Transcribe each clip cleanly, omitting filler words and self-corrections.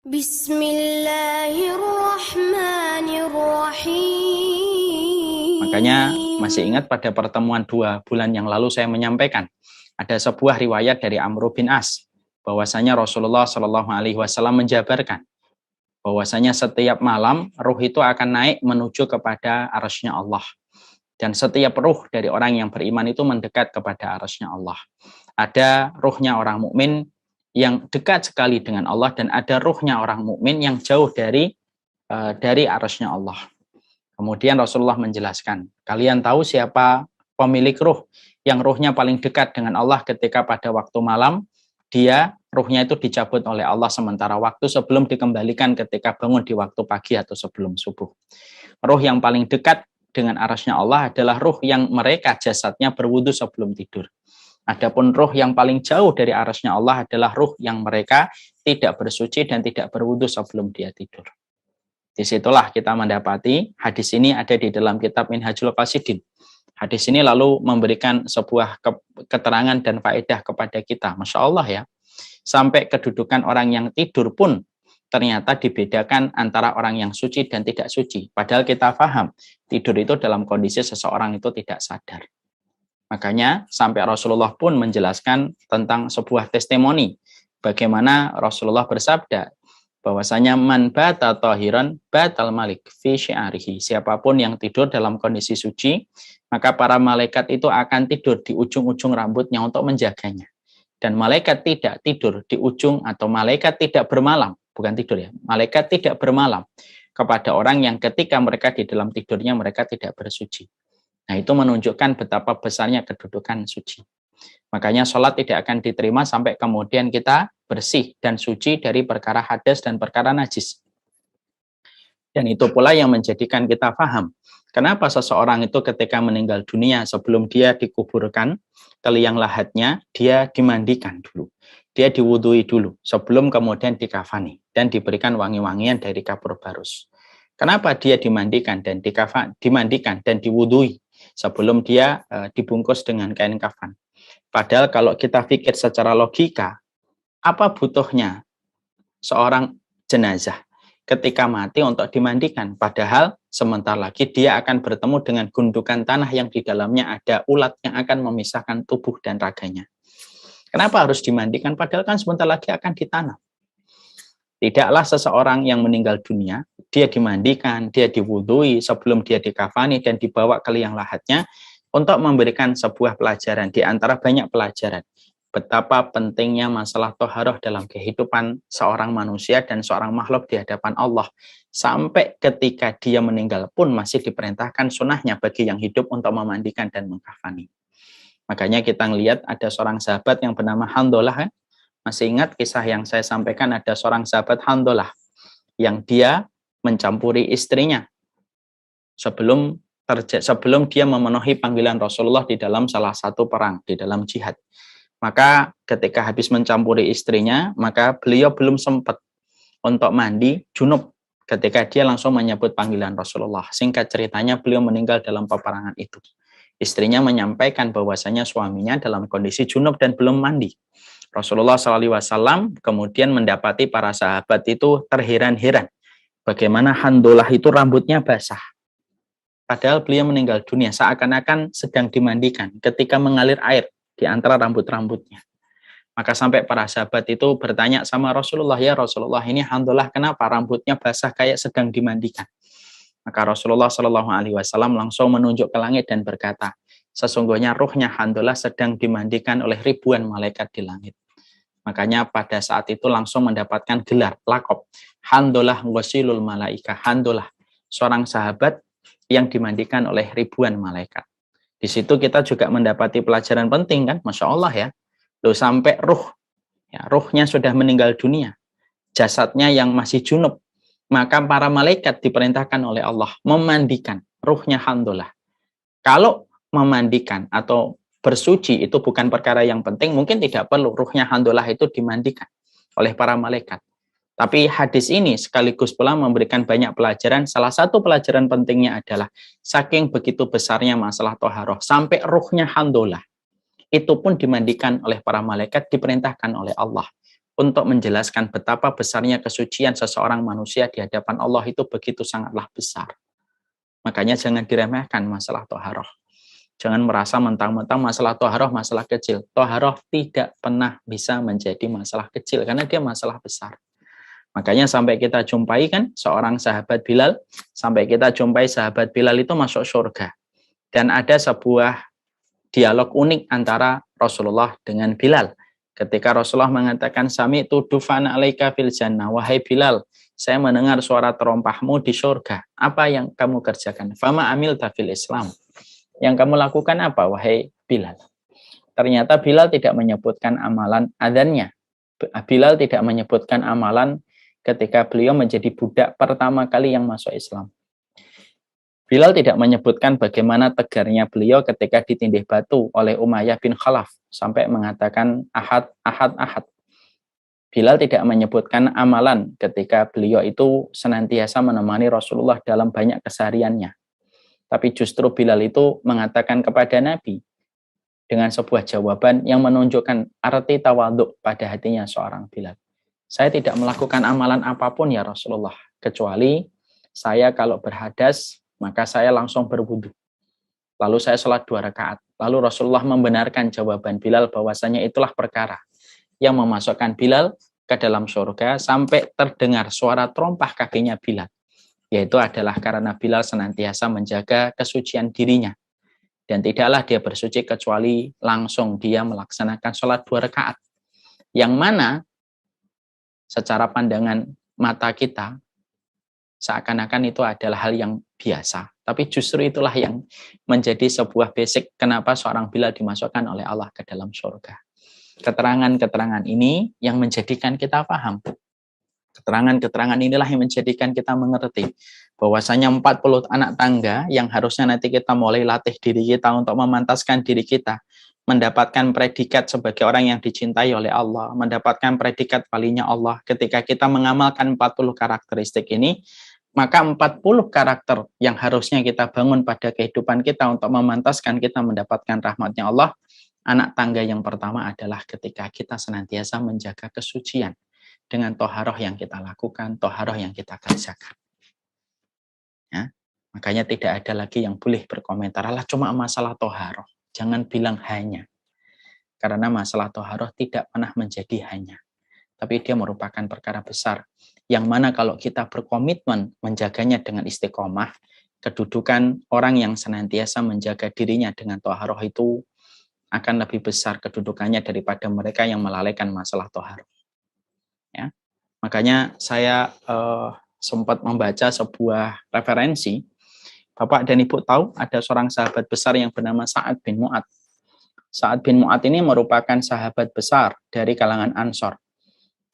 Bismillahirrahmanirrahim. Makanya masih ingat pada pertemuan 2 bulan yang lalu saya menyampaikan ada sebuah riwayat dari Amr bin As bahwasanya Rasulullah Shallallahu Alaihi Wasallam menjabarkan bahwasanya setiap malam ruh itu akan naik menuju kepada arasy-Nya Allah, dan setiap ruh dari orang yang beriman itu mendekat kepada arasy-Nya Allah. Ada ruhnya orang mukmin yang dekat sekali dengan Allah, dan ada ruhnya orang mukmin yang jauh dari arasy-Nya Allah. Kemudian Rasulullah menjelaskan, kalian tahu siapa pemilik ruh yang ruhnya paling dekat dengan Allah ketika pada waktu malam ruhnya itu dicabut oleh Allah sementara waktu sebelum dikembalikan ketika bangun di waktu pagi atau sebelum subuh. Ruh yang paling dekat dengan arasy-Nya Allah adalah ruh yang mereka jasadnya berwudu sebelum tidur. Adapun ruh yang paling jauh dari arasy-Nya Allah adalah ruh yang mereka tidak bersuci dan tidak berwudu sebelum dia tidur. Disitulah kita mendapati hadis ini ada di dalam kitab Minhajul Qasidin. Hadis ini lalu memberikan sebuah keterangan dan faedah kepada kita. Masya Allah ya, sampai kedudukan orang yang tidur pun ternyata dibedakan antara orang yang suci dan tidak suci. Padahal kita paham, tidur itu dalam kondisi seseorang itu tidak sadar. Makanya sampai Rasulullah pun menjelaskan tentang sebuah testimoni bagaimana Rasulullah bersabda bahwasanya man bata tahiran batal malik fi syi'arihi. Siapapun yang tidur dalam kondisi suci, maka para malaikat itu akan tidur di ujung-ujung rambutnya untuk menjaganya. Dan malaikat tidak tidur di ujung, atau malaikat tidak bermalam, bukan tidur ya, malaikat tidak bermalam kepada orang yang ketika mereka di dalam tidurnya mereka tidak bersuci. Nah, itu menunjukkan betapa besarnya kedudukan suci. Makanya sholat tidak akan diterima sampai kemudian kita bersih dan suci dari perkara hadas dan perkara najis. Dan itu pula yang menjadikan kita paham kenapa seseorang itu ketika meninggal dunia sebelum dia dikuburkan ke liang lahatnya, dia dimandikan dulu. Dia diwudui dulu sebelum kemudian dikafani dan diberikan wangi-wangian dari kapur barus. Kenapa dia dimandikan dan diwudui sebelum dia dibungkus dengan kain kafan? Padahal kalau kita pikir secara logika, apa butuhnya seorang jenazah ketika mati untuk dimandikan? Padahal sebentar lagi dia akan bertemu dengan gundukan tanah yang di dalamnya ada ulat yang akan memisahkan tubuh dan raganya. Kenapa harus dimandikan? Padahal kan sebentar lagi akan ditanam. Tidaklah seseorang yang meninggal dunia, dia dimandikan, dia diwudhui sebelum dia dikafani dan dibawa ke liang lahatnya untuk memberikan sebuah pelajaran di antara banyak pelajaran. Betapa pentingnya masalah toharoh dalam kehidupan seorang manusia dan seorang makhluk di hadapan Allah. Sampai ketika dia meninggal pun masih diperintahkan sunnahnya bagi yang hidup untuk memandikan dan mengkafani. Makanya kita melihat ada seorang sahabat yang bernama Handolah, kan? Masih ingat kisah yang saya sampaikan, ada seorang sahabat Handolah yang dia mencampuri istrinya sebelum dia memenuhi panggilan Rasulullah di dalam salah satu perang, di dalam jihad. Maka ketika habis mencampuri istrinya, maka beliau belum sempat untuk mandi junub ketika dia langsung menyebut panggilan Rasulullah. Singkat ceritanya, beliau meninggal dalam peperangan itu. Istrinya menyampaikan bahwasanya suaminya dalam kondisi junub dan belum mandi. Rasulullah SAW kemudian mendapati para sahabat itu terheran-heran bagaimana Handolah itu rambutnya basah. Padahal beliau meninggal dunia seakan-akan sedang dimandikan ketika mengalir air di antara rambut-rambutnya. Maka sampai para sahabat itu bertanya sama Rasulullah, ya Rasulullah, ini Handolah kenapa rambutnya basah kayak sedang dimandikan? Maka Rasulullah SAW langsung menunjuk ke langit dan berkata, sesungguhnya ruhnya Handolah sedang dimandikan oleh ribuan malaikat di langit. Makanya pada saat itu langsung mendapatkan gelar, lakop, Handolah Ghasilul Malaika. Handolah, seorang sahabat yang dimandikan oleh ribuan malaikat. Di situ kita juga mendapati pelajaran penting kan, Masya Allah ya. Loh, sampai ruhnya sudah meninggal dunia, jasadnya yang masih junub, maka para malaikat diperintahkan oleh Allah memandikan ruhnya Handolah. Kalau memandikan atau bersuci itu bukan perkara yang penting, mungkin tidak perlu ruhnya Handolah itu dimandikan oleh para malaikat. Tapi hadis ini sekaligus pula memberikan banyak pelajaran. Salah satu pelajaran pentingnya adalah saking begitu besarnya masalah toharoh, sampai ruhnya Handolah itu pun dimandikan oleh para malaikat, diperintahkan oleh Allah untuk menjelaskan betapa besarnya kesucian seseorang manusia di hadapan Allah itu begitu sangatlah besar. Makanya jangan diremehkan masalah toharoh. Jangan merasa mentang-mentang masalah toharoh masalah kecil. Toharoh tidak pernah bisa menjadi masalah kecil karena dia masalah besar. Makanya sampai kita jumpai kan seorang sahabat Bilal, sampai kita jumpai sahabat Bilal itu masuk surga. Dan ada sebuah dialog unik antara Rasulullah dengan Bilal. Ketika Rasulullah mengatakan, Sami tu dufan alaika fil jannah, wahai Bilal, saya mendengar suara terompahmu di surga. Apa yang kamu kerjakan? Fama amil tafil Islam. Yang kamu lakukan apa, wahai Bilal? Ternyata Bilal tidak menyebutkan amalan adhannya. Bilal tidak menyebutkan amalan ketika beliau menjadi budak pertama kali yang masuk Islam. Bilal tidak menyebutkan bagaimana tegarnya beliau ketika ditindih batu oleh Umayyah bin Khalaf sampai mengatakan ahad, ahad, ahad. Bilal tidak menyebutkan amalan ketika beliau itu senantiasa menemani Rasulullah dalam banyak kesehariannya. Tapi justru Bilal itu mengatakan kepada Nabi dengan sebuah jawaban yang menunjukkan arti tawaduk pada hatinya seorang Bilal. Saya tidak melakukan amalan apapun ya Rasulullah, kecuali saya kalau berhadas, maka saya langsung berwudu. Lalu saya sholat 2 rakaat. Lalu Rasulullah membenarkan jawaban Bilal bahwasanya itulah perkara yang memasukkan Bilal ke dalam surga sampai terdengar suara terompah kakinya Bilal. Yaitu adalah karena Bilal senantiasa menjaga kesucian dirinya. Dan tidaklah dia bersuci kecuali langsung dia melaksanakan sholat 2 rakaat. Yang mana secara pandangan mata kita seakan-akan itu adalah hal yang biasa. Tapi justru itulah yang menjadi sebuah basic kenapa seorang Bilal dimasukkan oleh Allah ke dalam surga. Keterangan-keterangan ini yang menjadikan kita paham. Keterangan-keterangan inilah yang menjadikan kita mengerti bahwasanya 40 anak tangga yang harusnya nanti kita mulai latih diri kita untuk memantaskan diri kita, mendapatkan predikat sebagai orang yang dicintai oleh Allah, mendapatkan predikat walinya Allah. Ketika kita mengamalkan 40 karakteristik ini, maka 40 karakter yang harusnya kita bangun pada kehidupan kita untuk memantaskan kita mendapatkan rahmatnya Allah. Anak tangga yang pertama adalah ketika kita senantiasa menjaga kesucian dengan toharoh yang kita lakukan, toharoh yang kita kerjakan. Ya, makanya tidak ada lagi yang boleh berkomentar, lah cuma masalah toharoh. Jangan bilang hanya. Karena masalah toharoh tidak pernah menjadi hanya. Tapi dia merupakan perkara besar. Yang mana kalau kita berkomitmen menjaganya dengan istiqomah, kedudukan orang yang senantiasa menjaga dirinya dengan toharoh itu akan lebih besar kedudukannya daripada mereka yang melalaikan masalah toharoh. Ya, makanya saya sempat membaca sebuah referensi. Bapak dan Ibu tahu ada seorang sahabat besar yang bernama Sa'ad bin Mu'ad. Sa'ad bin Mu'ad ini merupakan sahabat besar dari kalangan Ansor.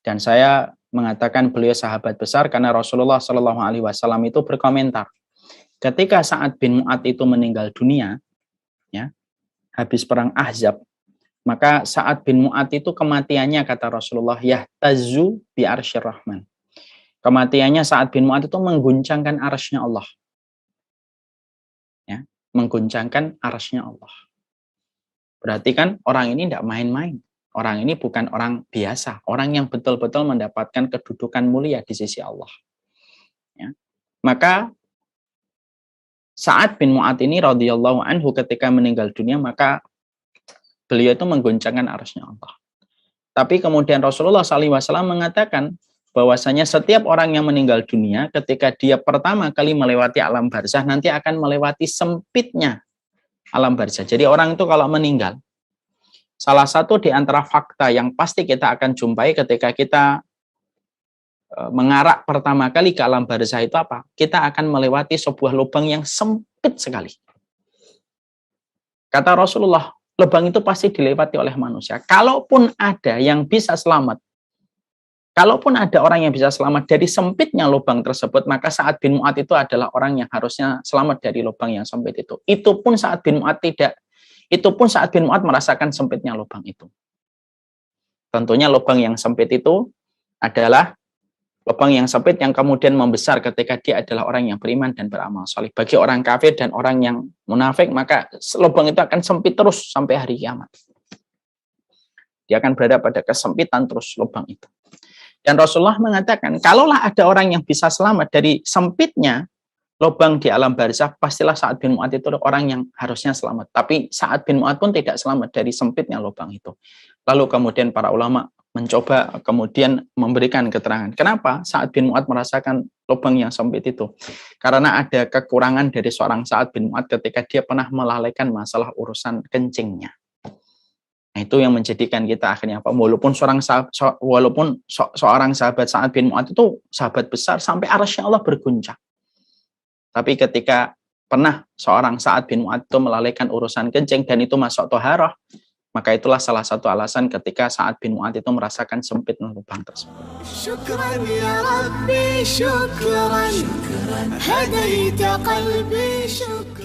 Dan saya mengatakan beliau sahabat besar karena Rasulullah SAW itu berkomentar. Ketika Sa'ad bin Mu'ad itu meninggal dunia, ya, habis perang Ahzab, maka Sa'ad bin Mu'ad itu kematiannya kata Rasulullah yahtazu bi arsyir rahman. Kematiannya Sa'ad bin Mu'ad itu mengguncangkan arsy-Nya Allah. Ya, mengguncangkan arsy-Nya Allah. Berarti kan orang ini tidak main-main. Orang ini bukan orang biasa, orang yang betul-betul mendapatkan kedudukan mulia di sisi Allah. Ya. Maka Sa'ad bin Mu'ad ini radhiyallahu anhu ketika meninggal dunia, maka beliau itu mengguncangkan arsy-Nya Allah. Tapi kemudian Rasulullah SAW mengatakan bahwasanya setiap orang yang meninggal dunia ketika dia pertama kali melewati alam barzah nanti akan melewati sempitnya alam barzah. Jadi orang itu kalau meninggal, salah satu di antara fakta yang pasti kita akan jumpai ketika kita mengarah pertama kali ke alam barzah itu apa? Kita akan melewati sebuah lubang yang sempit sekali. Kata Rasulullah, lubang itu pasti dilewati oleh manusia. Kalaupun ada yang bisa selamat, kalaupun ada orang yang bisa selamat dari sempitnya lubang tersebut, maka Sa'ad bin Mu'ad itu adalah orang yang harusnya selamat dari lubang yang sempit itu. Itu pun Sa'ad bin Mu'ad merasakan sempitnya lubang itu. Tentunya lubang yang sempit itu adalah lubang yang sempit yang kemudian membesar ketika dia adalah orang yang beriman dan beramal saleh. Bagi orang kafir dan orang yang munafik, maka lubang itu akan sempit terus sampai hari kiamat. Dia akan berada pada kesempitan terus lubang itu. Dan Rasulullah mengatakan, kalaulah ada orang yang bisa selamat dari sempitnya lubang di alam barzakh, pastilah Sa'ad bin Mu'adz itu orang yang harusnya selamat. Tapi Sa'ad bin Mu'adz pun tidak selamat dari sempitnya lubang itu. Lalu kemudian para ulama mencoba kemudian memberikan keterangan. Kenapa Sa'ad bin Mu'adz merasakan lubang yang sempit itu? Karena ada kekurangan dari seorang Sa'ad bin Mu'adz ketika dia pernah melalaikan masalah urusan kencingnya. Nah, itu yang menjadikan kita akhirnya apa? Walaupun seorang sahabat Sa'ad bin Mu'adz itu sahabat besar sampai arsy Allah berguncang. Tapi ketika pernah seorang Sa'ad bin Mu'adz itu melalaikan urusan kencing dan itu masuk toharoh, maka itulah salah satu alasan ketika Sa'ad bin Mu'adz itu merasakan sempit lubang tersebut. Syukran ya Rabbi, syukran, hadaita qalbi, syukran.